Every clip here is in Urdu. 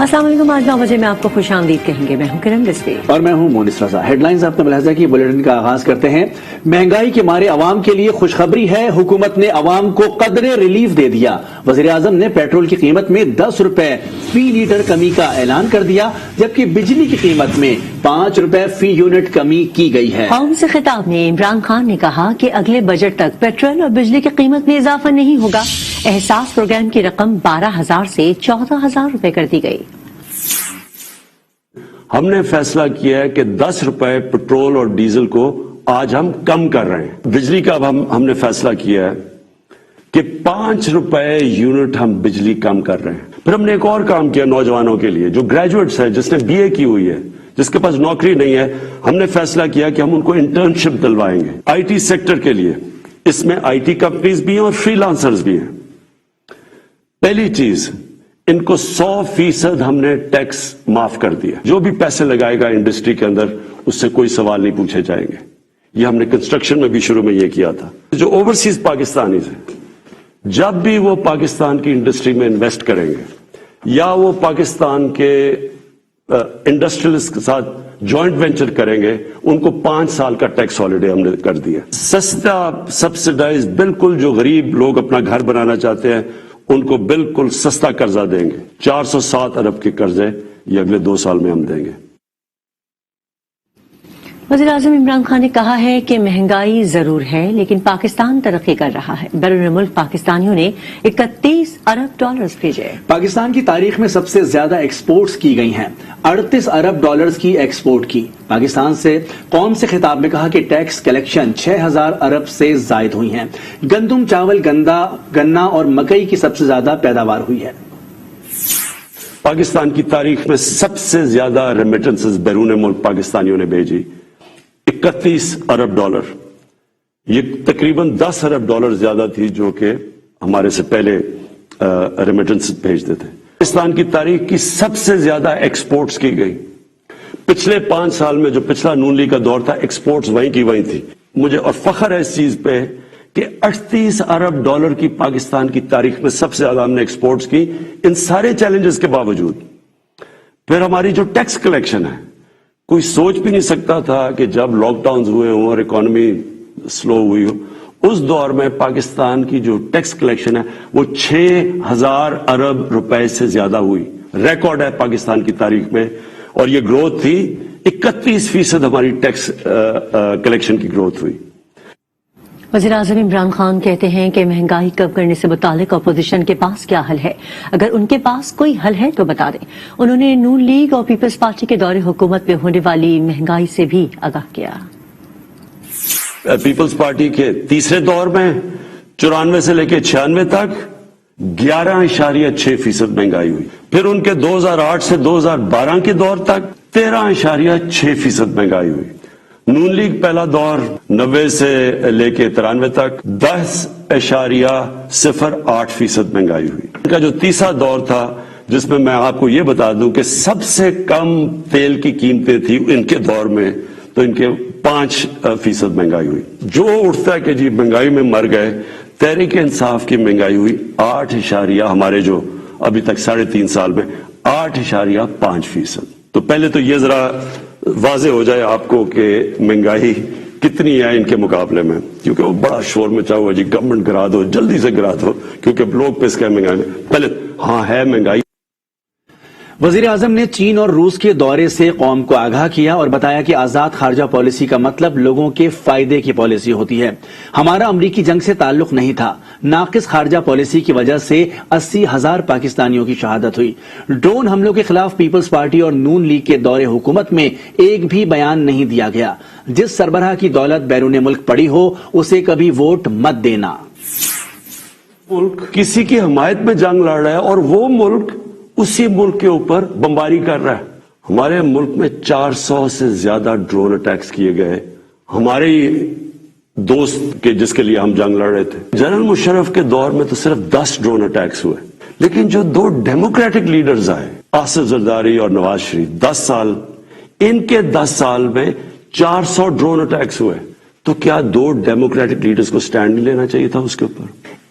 السلام علیکم، آج 9 بجے میں آپ کو خوش آمدید کہیں گے. میں ہوں کرن رضوی اور میں ہوں مونس رضا. ہیڈ لائنز آپ نے ملاحظہ کی. بلیٹن کا آغاز کرتے ہیں. مہنگائی کے مارے عوام کے لیے خوشخبری ہے. حکومت نے عوام کو قدرے ریلیف دے دیا. وزیر اعظم نے پیٹرول کی قیمت میں 10 روپے فی لیٹر کمی کا اعلان کر دیا، جبکہ بجلی کی قیمت میں 5 روپے فی یونٹ کمی کی گئی ہے. قوم سے خطاب میں عمران خان نے کہا کہ اگلے بجٹ تک پیٹرول اور بجلی کی قیمت میں اضافہ نہیں ہوگا. احساس پروگرام کی رقم 12,000 سے 14,000 روپے کر دی گئی. ہم نے فیصلہ کیا ہے کہ 10 روپے پیٹرول اور ڈیزل کو آج ہم کم کر رہے ہیں. بجلی کا اب ہم نے فیصلہ کیا ہے کہ 5 روپے یونٹ ہم بجلی کم کر رہے ہیں. پھر ہم نے ایک اور کام کیا نوجوانوں کے لیے جو گریجویٹس ہے، جس نے بی اے کی ہوئی ہے، جس کے پاس نوکری نہیں ہے. ہم نے فیصلہ کیا کہ ہم ان کو انٹرنشپ دلوائیں گے آئی ٹی سیکٹر کے لیے. اس میں آئی ٹی کمپنیز بھی ہیں اور فری لانسرز بھی ہیں. پہلی چیز، ان کو 100% ہم نے ٹیکس معاف کر دیا. جو بھی پیسے لگائے گا انڈسٹری کے اندر اس سے کوئی سوال نہیں پوچھے جائیں گے. یہ ہم نے کنسٹرکشن میں بھی شروع میں یہ کیا تھا. جو اوورسیز پاکستانیز ہیں، جب بھی وہ پاکستان کی انڈسٹری میں انویسٹ کریں گے یا وہ پاکستان کے انڈسٹریلسٹ کے ساتھ جوائنٹ وینچر کریں گے، ان کو 5 سال کا ٹیکس ہالیڈے ہم نے کر دیا. سستا سبسڈائز، بالکل جو غریب لوگ اپنا گھر بنانا چاہتے ہیں ان کو بالکل سستا قرضہ دیں گے. 407 ارب کے قرضے یہ اگلے 2 سال میں ہم دیں گے. وزیر اعظم عمران خان نے کہا ہے کہ مہنگائی ضرور ہے لیکن پاکستان ترقی کر رہا ہے. بیرون ملک پاکستانیوں نے 31 ارب ڈالرز بھیجے. پاکستان کی تاریخ میں سب سے زیادہ ایکسپورٹس کی گئی ہیں. 38 ارب ڈالرز کی ایکسپورٹ کی. پاکستان سے قوم سے خطاب میں کہا کہ ٹیکس کلیکشن 6,000 ارب سے زائد ہوئی ہیں. گندم، چاول، گنا اور مکئی کی سب سے زیادہ پیداوار ہوئی ہے. پاکستان کی تاریخ میں سب سے زیادہ ریمیٹنسز بیرون ملک پاکستانیوں نے بھیجی، 31 ارب ڈالر. یہ تقریباً 10 ارب ڈالر زیادہ تھی جو کہ ہمارے سے پہلے ریمیٹنس بھیجتے تھے. پاکستان کی تاریخ کی سب سے زیادہ ایکسپورٹس کی گئی. پچھلے 5 سال میں جو پچھلا نون لیگ کا دور تھا، ایکسپورٹس وہیں کی وہیں تھی. مجھے اور فخر ہے اس چیز پہ کہ 38 ارب ڈالر کی پاکستان کی تاریخ میں سب سے زیادہ ہم نے ایکسپورٹس کی، ان سارے چیلنجز کے باوجود. پھر ہماری جو ٹیکس کلیکشن ہے، کوئی سوچ بھی نہیں سکتا تھا کہ جب لاک ڈاؤنز ہوئے ہوں اور اکانومی سلو ہوئی ہو، اس دور میں پاکستان کی جو ٹیکس کلیکشن ہے وہ 6,000 ارب روپے سے زیادہ ہوئی. ریکارڈ ہے پاکستان کی تاریخ میں. اور یہ گروتھ تھی 31% ہماری ٹیکس کلیکشن کی گروتھ ہوئی. وزیر اعظم عمران خان کہتے ہیں کہ مہنگائی کم کرنے سے متعلق اپوزیشن کے پاس کیا حل ہے. اگر ان کے پاس کوئی حل ہے تو بتا دیں. انہوں نے نون لیگ اور پیپلز پارٹی کے دور حکومت میں ہونے والی مہنگائی سے بھی آگاہ کیا. پیپلز پارٹی کے تیسرے دور میں 94 سے لے کے 96 تک 11.6% مہنگائی ہوئی. پھر ان کے 2008 سے 2012 کے دور تک 13.6% مہنگائی ہوئی. نون لیگ پہلا دور 90 سے لے کے 93 تک 10.08% مہنگائی ہوئی. ان کا جو تیسرا دور تھا جس میں میں آپ کو یہ بتا دوں کہ سب سے کم تیل کی قیمتیں تھی ان کے دور میں، تو ان کے 5% مہنگائی ہوئی. جو اٹھتا ہے کہ جی مہنگائی میں مر گئے، تحریک انصاف کی مہنگائی ہوئی 8 ہمارے جو ابھی تک 3.5 سال میں 8.5%. تو پہلے تو یہ ذرا واضح ہو جائے آپ کو کہ مہنگائی کتنی ہے ان کے مقابلے میں، کیونکہ وہ بڑا شور مچا ہوا جی گورنمنٹ گرا دو، جلدی سے گرا دو، کیونکہ لوگ پس گئے مہنگائی میں. پہلے ہاں ہے مہنگائی. وزیر اعظم نے چین اور روس کے دورے سے قوم کو آگاہ کیا اور بتایا کہ آزاد خارجہ پالیسی کا مطلب لوگوں کے فائدے کی پالیسی ہوتی ہے. ہمارا امریکی جنگ سے تعلق نہیں تھا. ناقص خارجہ پالیسی کی وجہ سے 80,000 پاکستانیوں کی شہادت ہوئی. ڈرون حملوں کے خلاف پیپلز پارٹی اور نون لیگ کے دور حکومت میں ایک بھی بیان نہیں دیا گیا. جس سربراہ کی دولت بیرون ملک پڑی ہو اسے کبھی ووٹ مت دینا. ملک کسی کی حمایت میں جنگ لڑ رہا ہے اور وہ ملک اسی ملک کے اوپر بمباری کر رہا ہے. ہمارے ملک میں 400 سے زیادہ ڈرون اٹیکس کیے گئے ہمارے دوست کے جس کے لیے ہم جنگ لڑ رہے تھے. جنرل مشرف کے دور میں تو صرف 10 ڈرون اٹیکس ہوئے، لیکن جو 2 ڈیموکریٹک لیڈرز آئے، آصف زرداری اور نواز شریف، 10 سال، ان کے 10 سال میں 400 ڈرون اٹیکس ہوئے. تو کیا 2 ڈیموکریٹک لیڈرز کو سٹینڈ نہیں لینا چاہیے تھا اس کے اوپر؟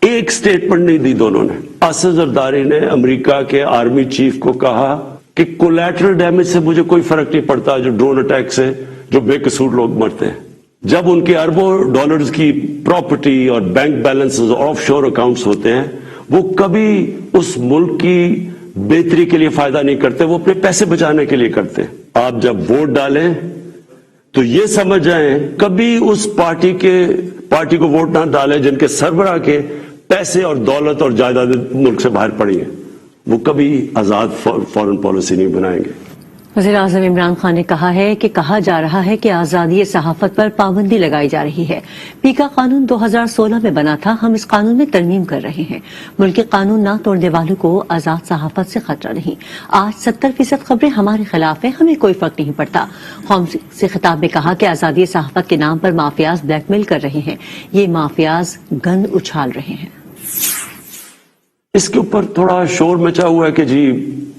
ایک سٹیٹمنٹ نہیں دی دونوں نے. آصف زرداری نے امریکہ کے آرمی چیف کو کہا کہ کولیٹرل ڈیمیج سے مجھے کوئی فرق نہیں پڑتا، جو ڈرون اٹیک سے جو بے قصور لوگ مرتے ہیں، جب ان کے اربوں ڈالرز کی پراپرٹی اور بینک بیلنس آف شور اکاؤنٹس ہوتے ہیں، وہ کبھی اس ملک کی بہتری کے لیے فائدہ نہیں کرتے، وہ اپنے پیسے بچانے کے لیے کرتے ہیں۔ آپ جب ووٹ ڈالیں تو یہ سمجھ جائیں کبھی اس پارٹی کو ووٹ نہ ڈالیں جن کے سربراہ کے پیسے اور دولت اور جائیداد ملک سے باہر پڑی ہیں، وہ کبھی آزاد فارن پالیسی نہیں بنائیں گے۔ وزیر اعظم عمران خان نے کہا جا رہا ہے کہ آزادی صحافت پر پابندی لگائی جا رہی ہے۔ پیکا قانون 2016 میں بنا تھا، ہم اس قانون میں ترمیم کر رہے ہیں۔ ملک کے قانون نہ توڑنے والوں کو آزاد صحافت سے خطرہ نہیں۔ آج 70% خبریں ہمارے خلاف ہیں، ہمیں کوئی فرق نہیں پڑتا۔ قوم سے خطاب میں کہا کہ آزادی صحافت کے نام پر مافیاز بلیک میل کر رہے ہیں، یہ مافیاز گند اچھال رہے ہیں۔ اس کے اوپر تھوڑا شور مچا ہوا ہے کہ جی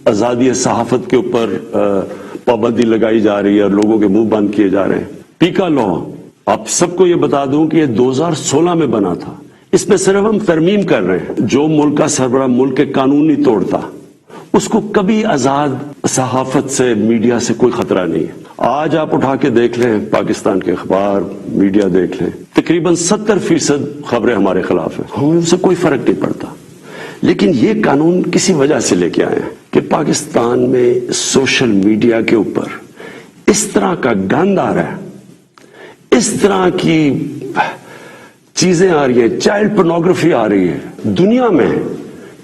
آزادی صحافت کے اوپر پابندی لگائی جا رہی ہے اور لوگوں کے منہ بند کیے جا رہے ہیں۔ پیکا لا، آپ سب کو یہ بتا دوں کہ یہ 2016 میں بنا تھا، اس میں صرف ہم ترمیم کر رہے ہیں۔ جو ملک کا سربراہ ملک کے قانون نہیں توڑتا اس کو کبھی آزاد صحافت سے، میڈیا سے کوئی خطرہ نہیں ہے۔ آج آپ اٹھا کے دیکھ لیں پاکستان کے اخبار، میڈیا دیکھ لیں، تقریباً 70% خبریں ہمارے خلاف ہیں، ہمیں ان سے کوئی فرق نہیں پڑتا۔ لیکن یہ قانون کسی وجہ سے لے کے آئے ہیں کہ پاکستان میں سوشل میڈیا کے اوپر اس طرح کا گند آ رہا ہے، اس طرح کی چیزیں آ رہی ہیں، چائلڈ پورنوگرافی آ رہی ہے۔ دنیا میں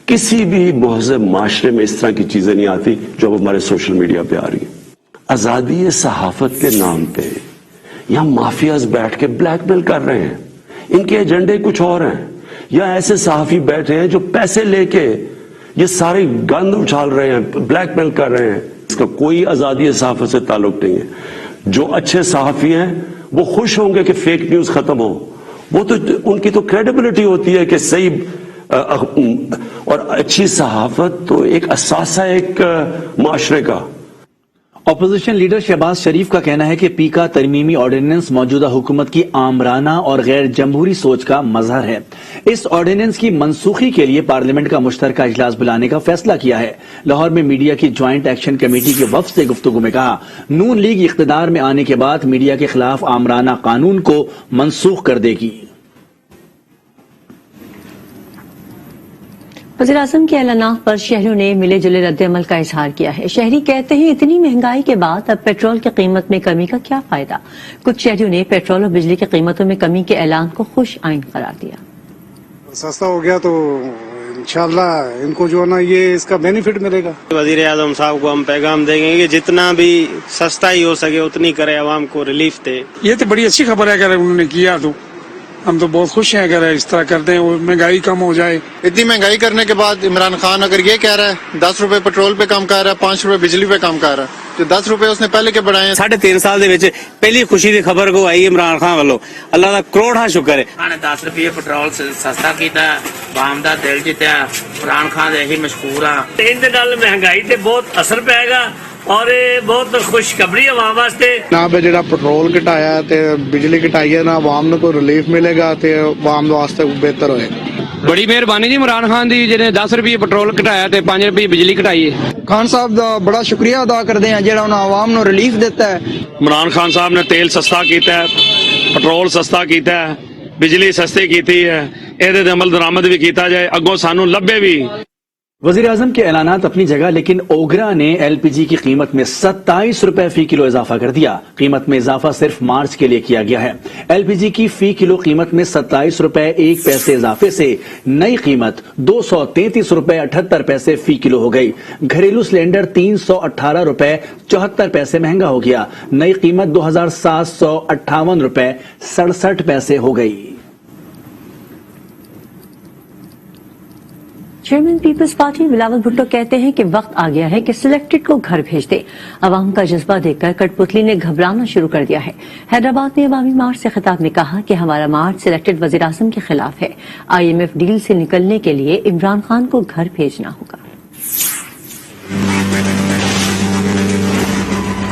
کسی بھی مہذب معاشرے میں اس طرح کی چیزیں نہیں آتی جو اب ہمارے سوشل میڈیا پہ آ رہی ہیں۔ آزادی صحافت کے نام پہ یہاں مافیاز بیٹھ کے بلیک میل کر رہے ہیں، ان کے ایجنڈے کچھ اور ہیں، یا ایسے صحافی بیٹھے ہیں جو پیسے لے کے یہ ساری گند اچھال رہے ہیں، بلیک میل کر رہے ہیں۔ اس کا کوئی آزادی صحافت سے تعلق نہیں ہے۔ جو اچھے صحافی ہیں وہ خوش ہوں گے کہ فیک نیوز ختم ہو، وہ تو ان کی تو کریڈیبلٹی ہوتی ہے کہ صحیح اور اچھی صحافت تو ایک اثاثہ ایک معاشرے کا۔ اپوزیشن لیڈر شہباز شریف کا کہنا ہے کہ پیکا ترمیمی آرڈیننس موجودہ حکومت کی آمرانہ اور غیر جمہوری سوچ کا مظہر ہے۔ اس آرڈیننس کی منسوخی کے لیے پارلیمنٹ کا مشترکہ اجلاس بلانے کا فیصلہ کیا ہے۔ لاہور میں میڈیا کی جوائنٹ ایکشن کمیٹی کے وفد سے گفتگو میں کہا، نون لیگ اقتدار میں آنے کے بعد میڈیا کے خلاف آمرانہ قانون کو منسوخ کر دے گی۔ وزیراعظم کے اعلانات پر شہریوں نے ملے جلے رد عمل کا اظہار کیا ہے۔ شہری کہتے ہیں اتنی مہنگائی کے بعد اب پیٹرول کی قیمت میں کمی کا کیا فائدہ۔ کچھ شہریوں نے پیٹرول اور بجلی کی قیمتوں میں کمی کے اعلان کو خوش آئند قرار دیا۔ سستا ہو گیا تو انشاءاللہ ان کو جو ہے نا یہ اس کا بینیفٹ ملے گا۔ وزیر اعظم صاحب کو ہم پیغام دیں گے کہ جتنا بھی سستا ہی ہو سکے اتنی کرے، عوام کو ریلیف دے۔ یہ تو بڑی اچھی خبر ہے اگر انہوں نے کیا تو ہم تو بہت خوش ہیں اگر اس طرح کرتے ہیں اور مہنگائی کم ہو جائے۔ اتنی مہنگائی کرنے کے بعد عمران خان اگر یہ کہہ رہا ہے 10 روپے پیٹرول پہ کم کر رہا ہے، 5 روپے بجلی پہ کم کر رہا ہے، جو 10 روپے اس نے پہلے کے بڑھائے ہیں۔ 3.5 سال دے وچ پہلی خوشی دی خبر کو آئی عمران خان والوں، اللہ دا کروڑا شکر ہے۔ 10 روپے پیٹرول سستا کیتا، عوام دا دل جتیا، عمران خان دے ہی مشکور ہاں۔ ان دے نال مہنگائی تے بہت اثر پائے گا اور بہت خوشخبری عوام واسطے۔ نہ پہ جڑا پیٹرول گھٹایا تے بجلی گھٹائی ہے، نہ عوام نو کوئی ریلیف ملے گا تے عوام واسطے بہتر ہوئے گا۔ بڑی مہربانی جی عمران خان دی جنہیں 10 روپے پیٹرول گھٹایا تے 5 روپے بجلی گھٹائی ہے۔ خان صاحب دا بڑا شکریہ ادا کرتے ہیں جہاں انہوں نے عوام نو ریلیف دیتا ہے۔ عمران خان صاحب نے تیل سستا کیتا ہے، پیٹرول سستا کیتا ہے، بجلی سستی کیتی ہے، یہ عمل درآمد بھی کیتا جائے، اگوں سانو لبے بھی۔ وزیر اعظم کے اعلانات اپنی جگہ، لیکن اوگرا نے ایل پی جی کی قیمت میں 27 روپے فی کلو اضافہ کر دیا۔ قیمت میں اضافہ صرف مارچ کے لیے کیا گیا ہے۔ ایل پی جی کی فی کلو قیمت میں 27 روپے 1 پیسے اضافے سے نئی قیمت 233 روپے 78 پیسے فی کلو ہو گئی۔ گھریلو سلنڈر 318 روپے 74 پیسے مہنگا ہو گیا۔ نئی قیمت 2758 روپے 67 پیسے ہو گئی۔ چیئرمین پیپلز پارٹی بلاول بھٹو کہتے ہیں کہ وقت آ گیا ہے کہ سلیکٹڈ کو گھر بھیج دے۔ عوام کا جذبہ دیکھ کر کٹ پتلی نے گھبرانا شروع کر دیا ہے۔ حیدرآباد میں عوامی مارچ سے خطاب میں کہا کہ ہمارا مارچ سلیکٹڈ وزیر اعظم کے خلاف ہے۔ IMF ڈیل سے نکلنے کے لیے عمران خان کو گھر بھیجنا ہوگا۔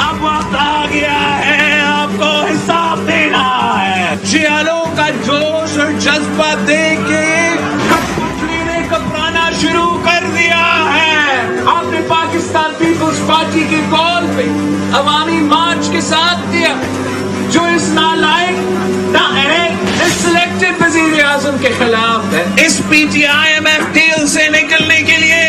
اب وقت آ گیا ہے، آپ کو حساب دینا ہے۔ جیالوں کا جوش اور جذبہ دیکھ کے کٹپتلی نے کپرانا شروع کر دیا ہے۔ آپ نے پاکستان پیپلز پارٹی کی کال پہ عوامی مارچ کے ساتھ دیا، جو اس نالائق سلیکٹڈ وزیر اعظم کے خلاف ہے. اس P T I M F deal سے نکلنے کے لیے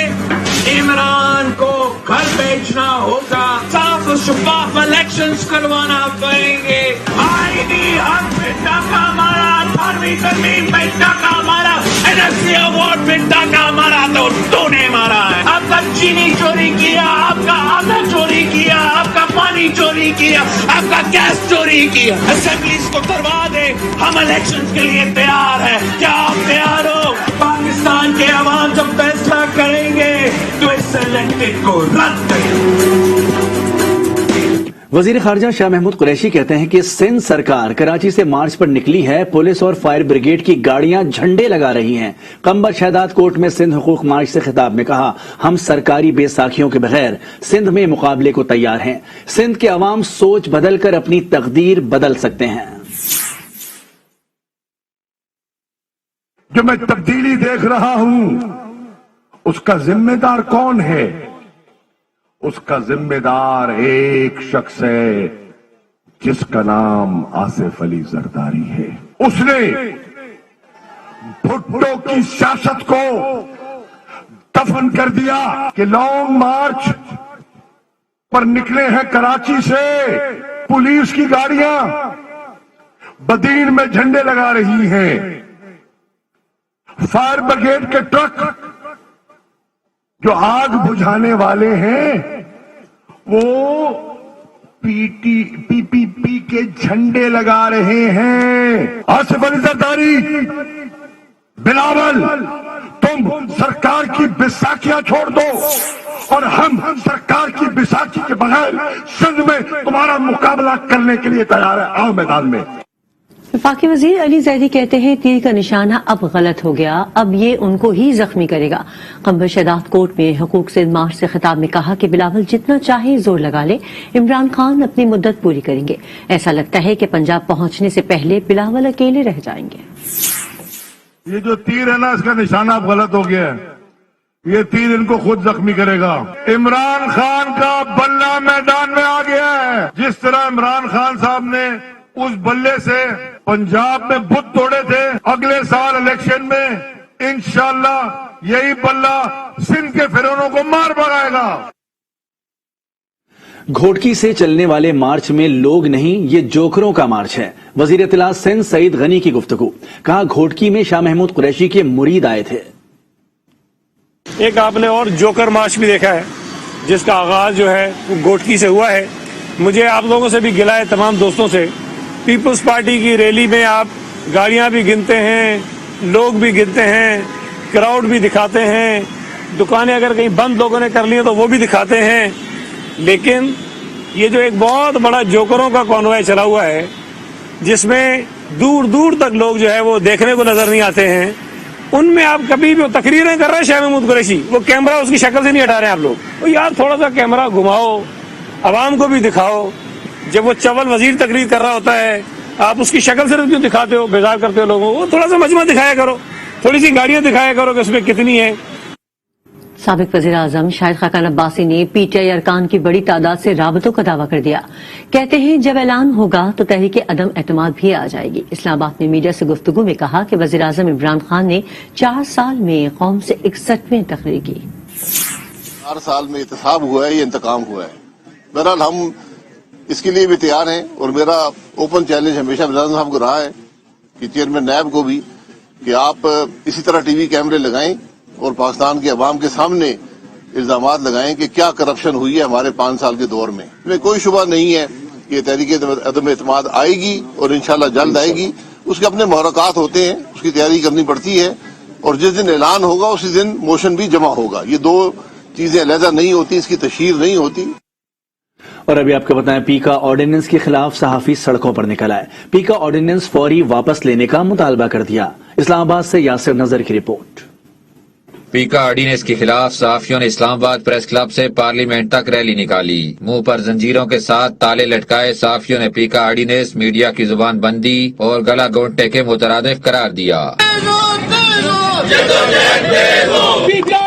عمران کو گھر بیچنا ہوگا، صاف و شفاف الیکشنز کروانا پڑیں گے. آئینی حق پہ ڈاکہ مارا، 18ویں ترمیم پہ ڈاکہ مارا، NSC ایوارڈ پہ ڈاکہ مارا تو نے مارا ہے. آپ کا چینی چوری کیا، آپ کا آٹا چوری کیا، آپ کا پانی چوری کیا، آپ کا گیس چوری کیا. اسمبلیز کو کروا دے، ہم الیکشنز کے لیے تیار ہیں. کیا آپ تیار ہو؟ پاکستان کے عوام جب فیصلہ کریں گے تو اس سلیکٹڈ کو رد کریں. وزیر خارجہ شاہ محمود قریشی کہتے ہیں کہ سندھ سرکار کراچی سے مارچ پر نکلی ہے. پولیس اور فائر بریگیڈ کی گاڑیاں جھنڈے لگا رہی ہیں. قمبر شہداد کوٹ میں سندھ حقوق مارچ سے خطاب میں کہا، ہم سرکاری بے ساکھیوں کے بغیر سندھ میں مقابلے کو تیار ہیں. سندھ کے عوام سوچ بدل کر اپنی تقدیر بدل سکتے ہیں. جو میں تبدیلی دیکھ رہا ہوں اس کا ذمہ دار کون ہے؟ اس کا ذمہ دار ایک شخص ہے جس کا نام آصف علی زرداری ہے. اس نے بھٹو کی سیاست کو دفن کر دیا کہ لانگ مارچ پر نکلے ہیں کراچی سے، پولیس کی گاڑیاں بدین میں جھنڈے لگا رہی ہیں، فائر بریگیڈ کے ٹرک جو آگ بجھانے والے ہیں وہ پی کے جھنڈے لگا رہے ہیں. آصف علی زرداری، بلاول، تم سرکار کی بیساکھیاں چھوڑ دو اور ہم سرکار کی بیساکھی کے بغیر سندھ میں تمہارا مقابلہ کرنے کے لیے تیار ہے. آؤ میدان میں. وفاقی وزیر علی زیدی کہتے ہیں تیر کا نشانہ اب غلط ہو گیا، اب یہ ان کو ہی زخمی کرے گا. قمبر شہداد کوٹ میں حقوق سندھ مارچ سے خطاب میں کہا کہ بلاول جتنا چاہے زور لگا لے، عمران خان اپنی مدت پوری کریں گے. ایسا لگتا ہے کہ پنجاب پہنچنے سے پہلے بلاول اکیلے رہ جائیں گے. یہ جو تیر ہے نا، اس کا نشانہ اب غلط ہو گیا ہے. یہ تیر ان کو خود زخمی کرے گا. عمران خان کا بلہ میدان میں آ گیا ہے. جس طرح عمران خان صاحب نے اس بلے سے پنجاب میں بت توڑے تھے، اگلے سال الیکشن میں انشاءاللہ یہی بلہ سندھ کے فرعونوں کو مار بھگائے گا. گھوٹکی سے چلنے والے مارچ میں لوگ نہیں، یہ جوکروں کا مارچ ہے. وزیر اطلاع سندھ سعید غنی کی گفتگو. کہا گھوٹکی میں شاہ محمود قریشی کے مرید آئے تھے. ایک آپ نے اور جوکر مارچ بھی دیکھا ہے جس کا آغاز جو ہے وہ گھوٹکی سے ہوا ہے. مجھے آپ لوگوں سے بھی گلہ ہے، تمام دوستوں سے. پیپلز پارٹی کی ریلی میں آپ گاڑیاں بھی گنتے ہیں، لوگ بھی گنتے ہیں، کراؤڈ بھی دکھاتے ہیں، دکانیں اگر کہیں بند لوگوں نے کر لی تو وہ بھی دکھاتے ہیں. لیکن یہ جو ایک بہت بڑا جوکروں کا کانوائے چلا ہوا ہے جس میں دور دور تک لوگ جو ہے وہ دیکھنے کو نظر نہیں آتے ہیں، ان میں آپ کبھی بھی تقریریں کر رہے ہیں شاہ محمود قریشی، وہ کیمرہ اس کی شکل سے نہیں ہٹا رہے ہیں آپ لوگ. وہ یار تھوڑا سا کیمرہ گھماؤ، عوام کو بھی دکھاؤ. جب وہ چول وزیر تقریر کر رہا ہوتا ہے آپ اس کی شکل صرف کیوں دکھاتے ہو، بیزار کرتے ہو لوگوں کو. تھوڑا سا مجمع دکھایا کرو، تھوڑی سی گاڑیاں دکھایا کرو کہ اس میں کتنی ہے. سابق وزیر اعظم شاہد خاقان عباسی نے پی ٹی آئی ارکان کی بڑی تعداد سے رابطوں کا دعویٰ کر دیا. کہتے ہیں جب اعلان ہوگا تو تحریک عدم اعتماد بھی آ جائے گی. اسلام آباد میں میڈیا سے گفتگو میں کہا کہ وزیر اعظم عمران خان نے 4 سال میں قوم سے 61ویں تقریر کی. 4 سال میں احتساب ہوا ہے، یہ انتقام ہوا ہے. بہرحال ہم اس کے لیے بھی تیار ہیں اور میرا اوپن چیلنج ہمیشہ وزیر اعظم صاحب کو رہا ہے کہ چیئرمین نیب کو بھی کہ آپ اسی طرح ٹی وی کیمرے لگائیں اور پاکستان کے عوام کے سامنے الزامات لگائیں کہ کیا کرپشن ہوئی ہے ہمارے 5 سال کے دور میں. اس میں کوئی شبہ نہیں ہے کہ یہ تحریک عدم اعتماد آئے گی اور انشاءاللہ جلد آئے گی. اس کے اپنے محرکات ہوتے ہیں، اس کی تیاری کرنی پڑتی ہے اور جس دن اعلان ہوگا اسی دن موشن بھی جمع ہوگا. یہ 2 چیزیں علیحدہ نہیں ہوتی، اس کی تشہیر نہیں ہوتی. اور ابھی آپ کو بتائیں پیکا آرڈیننس کے خلاف صحافی سڑکوں پر نکل آئے. پیکا آرڈیننس فوری واپس لینے کا مطالبہ کر دیا. اسلام آباد سے یاسر نظر کی رپورٹ. پیکا آرڈیننس کے خلاف صحافیوں نے اسلام آباد پریس کلب سے پارلیمنٹ تک ریلی نکالی. منہ پر زنجیروں کے ساتھ تالے لٹکائے صحافیوں نے پیکا آرڈیننس میڈیا کی زبان بندی اور گلا گھونٹنے کے مترادف قرار دیا. پیکا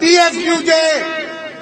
PFUJ